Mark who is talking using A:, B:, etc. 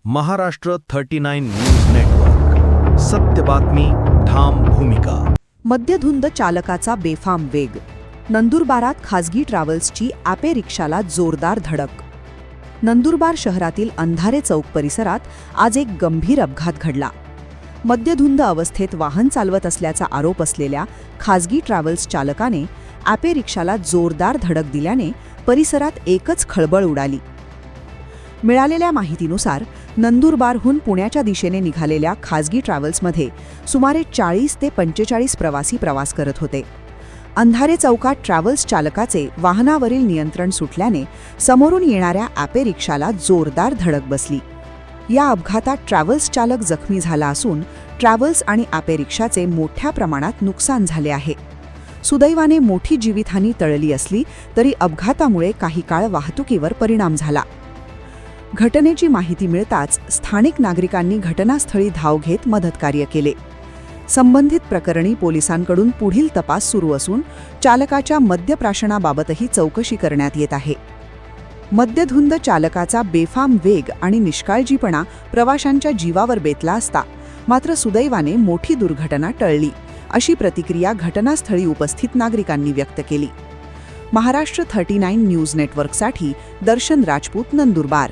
A: Maharashtra 39 news network. सत्य बातमी, ठाम भूमिका.
B: मद्यधुंद चालकाचा बेफाम वेग. नंदुरबारात खासगी ट्रॅव्हल्सची ॲपे रिक्षाला जोरदार धडक. नंदुरबार शहरातील अंधारे चौक परिसरात आज एक गंभीर अपघात घडला. मद्यधुंद अवस्थेत वाहन चालवत असल्याचा आरोप असलेल्या खासगी ट्रॅव्हल्स चालकाने ॲपे रिक्षाला जोरदार धडक दिल्याने परिसरात एकच खळबळ उडाली. मिळालेल्या माहितीनुसार नंदुरबारहून पुण्याच्या दिशेने निघालेल्या खासगी ट्रॅव्हल्समध्ये सुमारे 40 ते 45 प्रवासी प्रवास करत होते. अंधारे चौकात ट्रॅव्हल्स चालकाचे वाहनावरील नियंत्रण सुटल्याने समोरून येणाऱ्या ॲपे रिक्षाला जोरदार धडक बसली. या अपघातात ट्रॅव्हल्स चालक जखमी झाला असून ट्रॅव्हल्स आणि ॲपे रिक्षाचे मोठ्या प्रमाणात नुकसान झाले आहे. सुदैवाने मोठी जीवितहानी टळली असली तरी अपघातामुळे काही काळ वाहतुकीवर परिणाम झाला. घटनेची माहिती मिळताच स्थानिक नागरिकांनी घटनास्थळी धाव घेत मदतकार्य केले. संबंधित प्रकरणी पोलिसांकडून पुढील तपास सुरू असून चालकाच्या मद्यप्राशनाबाबतही चौकशी करण्यात येत आहे. मद्यधुंद चालकाचा बेफाम वेग आणि निष्काळजीपणा प्रवाशांच्या जीवावर बेतला असता मात्र सुदैवाने मोठी दुर्घटना टळली, अशी प्रतिक्रिया घटनास्थळी उपस्थित नागरिकांनी व्यक्त केली. महाराष्ट्र 39 न्यूज नेटवर्कसाठी दर्शन राजपूत, नंदुरबार.